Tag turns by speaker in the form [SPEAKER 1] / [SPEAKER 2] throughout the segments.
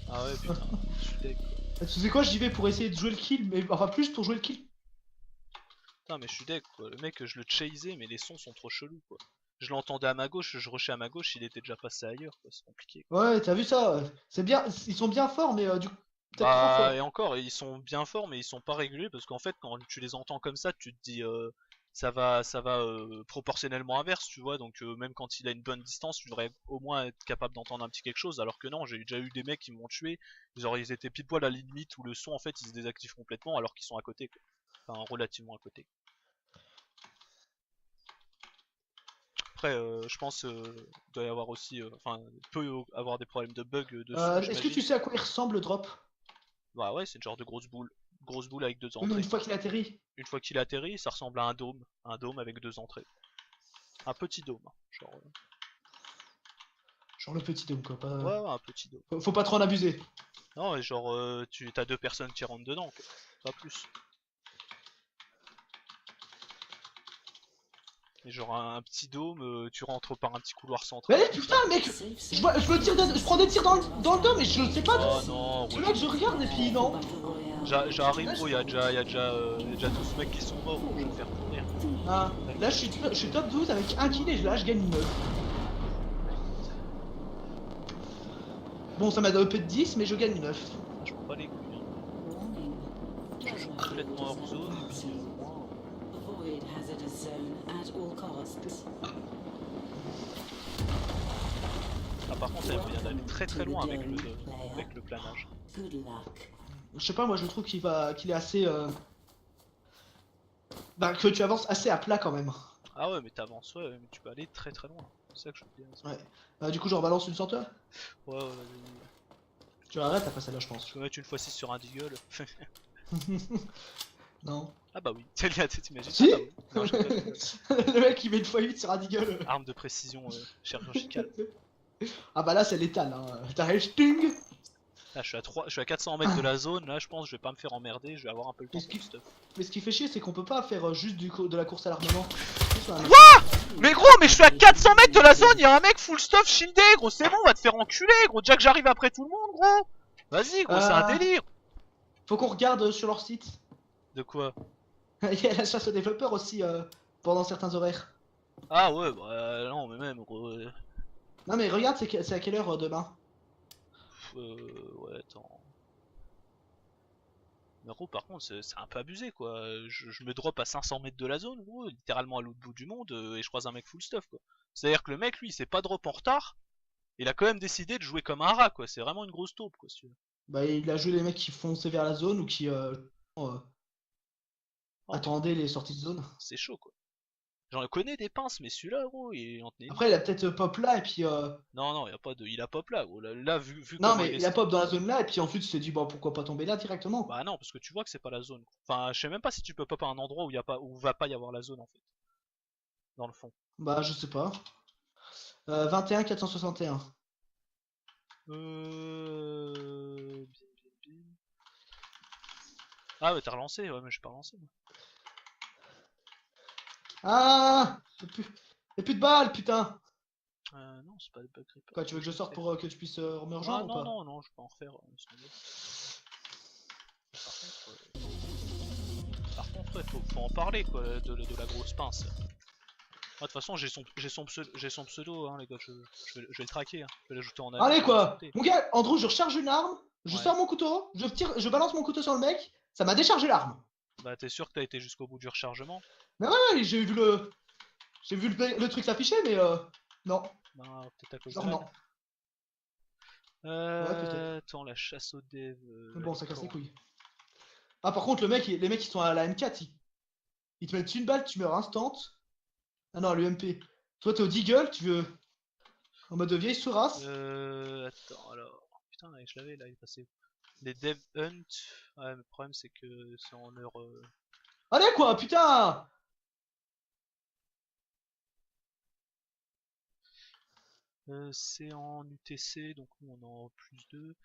[SPEAKER 1] Ah ouais, putain, je suis deg quoi.
[SPEAKER 2] Tu sais quoi, j'y vais pour essayer de jouer le kill, mais enfin plus pour jouer le kill.
[SPEAKER 1] Putain, mais je suis deg quoi. Le mec, je le chasais, mais les sons sont trop chelous quoi. Je l'entendais à ma gauche, je rushais à ma gauche, il était déjà passé ailleurs quoi, c'est compliqué quoi.
[SPEAKER 2] Ouais, t'as vu ça? C'est bien, ils sont bien forts, mais du coup, peut-être trop
[SPEAKER 1] Bah, et
[SPEAKER 2] forts.
[SPEAKER 1] encore, ils sont bien forts, mais ils sont pas réguliers parce qu'en fait, quand tu les entends comme ça, tu te dis ça va proportionnellement inverse, tu vois. Donc, même quand il a une bonne distance, tu devrais au moins être capable d'entendre un petit quelque chose. Alors que non, j'ai déjà eu des mecs qui m'ont tué. Genre, ils étaient pile poil à la limite où le son en fait il se désactive complètement alors qu'ils sont à côté, quoi. Enfin, relativement à côté. Après, je pense doit y avoir aussi, enfin, peut avoir des problèmes de bug de son,
[SPEAKER 2] Est-ce que tu
[SPEAKER 1] j'imagine.
[SPEAKER 2] sais à quoi il ressemble le drop?
[SPEAKER 1] Bah ouais, c'est une genre de grosse boule avec deux
[SPEAKER 2] Une
[SPEAKER 1] entrées.
[SPEAKER 2] fois qu'il atterrit.
[SPEAKER 1] Une fois qu'il atterrit, ça ressemble à un dôme avec deux entrées. Un petit dôme, hein, genre,
[SPEAKER 2] Genre le petit dôme quoi.
[SPEAKER 1] ouais, ouais, un petit dôme.
[SPEAKER 2] Faut pas trop en abuser.
[SPEAKER 1] Non, mais genre, tu as deux personnes qui rentrent dedans, quoi. Pas plus. Mais genre un petit dôme, tu rentres par un petit couloir
[SPEAKER 2] Mais
[SPEAKER 1] central
[SPEAKER 2] allez,
[SPEAKER 1] comme
[SPEAKER 2] putain,
[SPEAKER 1] ça.
[SPEAKER 2] mec! Je me tire je prends des tirs dans le dos, mais je sais pas
[SPEAKER 1] Oh
[SPEAKER 2] d'où.
[SPEAKER 1] non,
[SPEAKER 2] Le mec,
[SPEAKER 1] Roger.
[SPEAKER 2] je regarde et puis non.
[SPEAKER 1] J'arrive
[SPEAKER 2] Là,
[SPEAKER 1] gros, y a déjà 12 mecs qui sont morts, je vais te faire courir.
[SPEAKER 2] ah, là, je suis top 12 avec un kill et là, je gagne 9. Bon, ça m'a dopé de 10, mais je gagne 9.
[SPEAKER 1] Ah, je m'en bats les couilles, hein. Je joue complètement hors zone et puis au moins. Ah, par contre, il y a moyen d'aller très loin avec le planage.
[SPEAKER 2] Je sais pas, moi, je trouve qu'il est assez. Bah, que tu avances assez à plat quand même.
[SPEAKER 1] Ah ouais, mais t'avances, ouais, mais tu peux aller très loin. C'est ça que je veux dire.
[SPEAKER 2] Ouais. Du coup, je rebalance une senteur.
[SPEAKER 1] Ouais, ouais, vas-y.
[SPEAKER 2] Tu arrêtes après celle-là, je pense.
[SPEAKER 1] Je peux mettre une fois 6 sur un deagle.
[SPEAKER 2] Non.
[SPEAKER 1] Ah bah oui, c'est bien, t'imagines? Ah
[SPEAKER 2] Si.
[SPEAKER 1] bah oui. Non, je rigole, je rigole.
[SPEAKER 2] Le mec, il met une x8 sur un deagle.
[SPEAKER 1] Arme de précision chirurgicale.
[SPEAKER 2] Ah bah là, c'est létal. Hein. T'as sting.
[SPEAKER 1] Là, je suis à 400 mètres de la zone. Là, je pense que je vais pas me faire emmerder. Je vais avoir un peu le
[SPEAKER 2] Mais
[SPEAKER 1] temps pour le stuff.
[SPEAKER 2] ce qui fait chier, c'est qu'on peut pas faire juste de la course à l'armement.
[SPEAKER 1] Quoi? Mais gros, mais je suis à 400 mètres de la zone. Y'a un mec full stuff shieldé, gros. C'est bon, on va te faire enculer, gros. Déjà que j'arrive après tout le monde, gros. Vas-y, gros, c'est un
[SPEAKER 2] Euh,
[SPEAKER 1] délire.
[SPEAKER 2] Faut qu'on regarde sur leur site.
[SPEAKER 1] De quoi?
[SPEAKER 2] Il y a la chasse aux développeurs aussi pendant certains horaires.
[SPEAKER 1] Ah ouais, bah non, mais même, gros.
[SPEAKER 2] Non mais regarde, c'est à quelle heure demain?
[SPEAKER 1] Ouais, attends. Mais gros, par contre, c'est un peu abusé, quoi. Je me drop à 500 mètres de la zone, gros, littéralement à l'autre bout du monde, et je croise un mec full stuff, quoi. C'est-à-dire que le mec, lui, il s'est pas drop en retard, il a quand même décidé de jouer comme un rat, quoi. C'est vraiment une grosse taupe, quoi, si tu veux.
[SPEAKER 2] Bah il a joué les mecs qui fonçaient vers la zone ou qui euh,
[SPEAKER 1] Oh, mais
[SPEAKER 2] attendaient les sorties de zone.
[SPEAKER 1] c'est chaud, quoi. J'en connais des pinces, mais celui-là, gros, il en tenait une.
[SPEAKER 2] Après il a peut-être pop là et puis
[SPEAKER 1] Non, non, il a pop là, gros. Là, vu
[SPEAKER 2] non
[SPEAKER 1] comment
[SPEAKER 2] mais
[SPEAKER 1] il
[SPEAKER 2] il a
[SPEAKER 1] est.
[SPEAKER 2] pop dans la zone là et puis ensuite il s'est dit bon pourquoi pas tomber là directement.
[SPEAKER 1] Bah non, parce que tu vois que c'est pas la zone, quoi. Enfin, je sais même pas si tu peux pop à un endroit où y a pas, où va pas y avoir la zone, en fait. Dans le fond.
[SPEAKER 2] Bah je sais pas. 21 461.
[SPEAKER 1] Bim. Ah, ouais, t'as relancé, ouais, mais j'ai pas relancé, moi.
[SPEAKER 2] Ah y'a plus de balles putain.
[SPEAKER 1] Non, c'est pas le bug creeper.
[SPEAKER 2] Quoi tu veux que je sorte pour que tu puisses me
[SPEAKER 1] Ah,
[SPEAKER 2] rejoindre ou
[SPEAKER 1] non,
[SPEAKER 2] pas?
[SPEAKER 1] non, non, je peux en refaire, sans doute. Par contre, ouais, faut en parler, quoi, de la grosse pince. Moi, de toute façon, j'ai son pseudo, hein, les gars, je vais le traquer, hein. Je vais l'ajouter en ami,
[SPEAKER 2] Allez
[SPEAKER 1] je vais
[SPEAKER 2] quoi.
[SPEAKER 1] l'insulter.
[SPEAKER 2] Mon gars, Andrew, je recharge une arme, je
[SPEAKER 1] Ouais.
[SPEAKER 2] sors mon couteau, je tire, je balance mon couteau sur le mec, ça m'a déchargé l'arme.
[SPEAKER 1] Bah, t'es sûr que t'as été jusqu'au bout du rechargement?
[SPEAKER 2] Mais ouais, j'ai vu le truc s'afficher, mais non,
[SPEAKER 1] Bah, peut-être à cause de
[SPEAKER 2] genre
[SPEAKER 1] lag.
[SPEAKER 2] non. Ouais, peut-être.
[SPEAKER 1] Attends, la chasse au dev,
[SPEAKER 2] Mais
[SPEAKER 1] elle
[SPEAKER 2] bon,
[SPEAKER 1] est
[SPEAKER 2] ça casse les
[SPEAKER 1] quand?
[SPEAKER 2] couilles. Ah, par contre, les mecs qui sont à la M4, ils te mettent une balle, tu meurs instant. Ah non, l'UMP. Toi, t'es au Deagle, tu veux en mode vieille sourasse.
[SPEAKER 1] Attends, alors. Putain, je l'avais là, il est passé où? Les dev hunt. Ouais, mais le problème c'est que c'est en heure.
[SPEAKER 2] Allez quoi, putain.
[SPEAKER 1] C'est en UTC, donc nous on est en plus 2.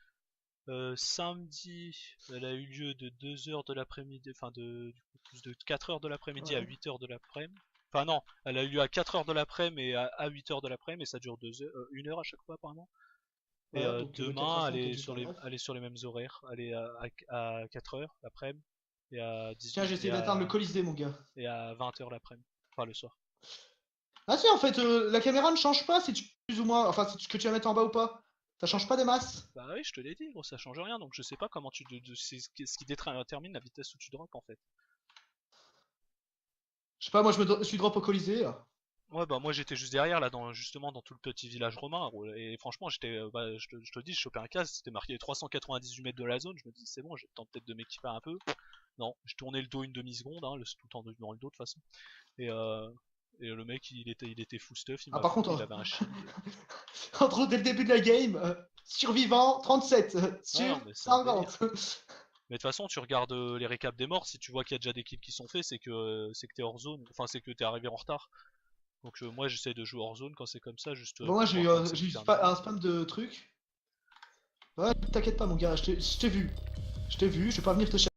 [SPEAKER 1] Samedi, elle a eu lieu de 2 heures de l'après-midi, enfin du coup, plus de 4 heures de l'après-midi à
[SPEAKER 2] Ouais.
[SPEAKER 1] 8 heures de l'après-midi. Enfin non, elle a eu lieu à 4 heures de l'après-midi et à 8 heures de l'après-midi, mais ça dure 1 heure à chaque fois apparemment. Et
[SPEAKER 2] Voilà, donc,
[SPEAKER 1] demain,
[SPEAKER 2] 4 à 5 à 19.
[SPEAKER 1] aller sur les mêmes horaires, aller à 4h l'après-midi, et à
[SPEAKER 2] Tiens,
[SPEAKER 1] 18
[SPEAKER 2] j'ai essayé d'atteindre le Colisée, mon gars.
[SPEAKER 1] et à 20h l'après-midi, enfin le soir.
[SPEAKER 2] Ah si, en fait, la caméra ne change pas si tu plus ou moins, enfin, si tu, que tu la mets en bas ou pas. Ça change pas des masses.
[SPEAKER 1] Bah oui, je te l'ai dit, gros, ça change rien, donc je sais pas comment c'est ce qui détermine la vitesse où tu drops en fait.
[SPEAKER 2] Je sais pas, moi je suis drop au Colisée.
[SPEAKER 1] Ouais, bah moi j'étais juste derrière là, justement dans tout le petit village romain, gros, et franchement j'étais, bah, je te dis, je chopais un casque, c'était marqué 398 mètres de la zone, je me dis c'est bon, j'ai le temps peut-être de m'équiper un peu. Non, je tournais le dos une demi-seconde, hein, tout en dans le dos de toute façon. Et, le mec il était full stuff,
[SPEAKER 2] Ah, par contre,
[SPEAKER 1] il avait un shield.
[SPEAKER 2] entre dès le début de la game, survivant 37
[SPEAKER 1] Ouais,
[SPEAKER 2] sur
[SPEAKER 1] non, mais c'est un délire.
[SPEAKER 2] 50.
[SPEAKER 1] Mais de toute façon, tu regardes les récaps des morts, si tu vois qu'il y a déjà des kills qui sont faits, c'est que t'es hors zone, enfin c'est que t'es arrivé en retard. Donc moi j'essaie de jouer hors zone quand c'est comme ça, juste
[SPEAKER 2] Bon, moi
[SPEAKER 1] pour
[SPEAKER 2] j'ai eu,
[SPEAKER 1] voir quand c'est
[SPEAKER 2] j'ai eu
[SPEAKER 1] terminé.
[SPEAKER 2] un spam de trucs. Ouais, t'inquiète pas, mon gars, je t'ai vu. Je t'ai vu, je vais pas venir te chercher.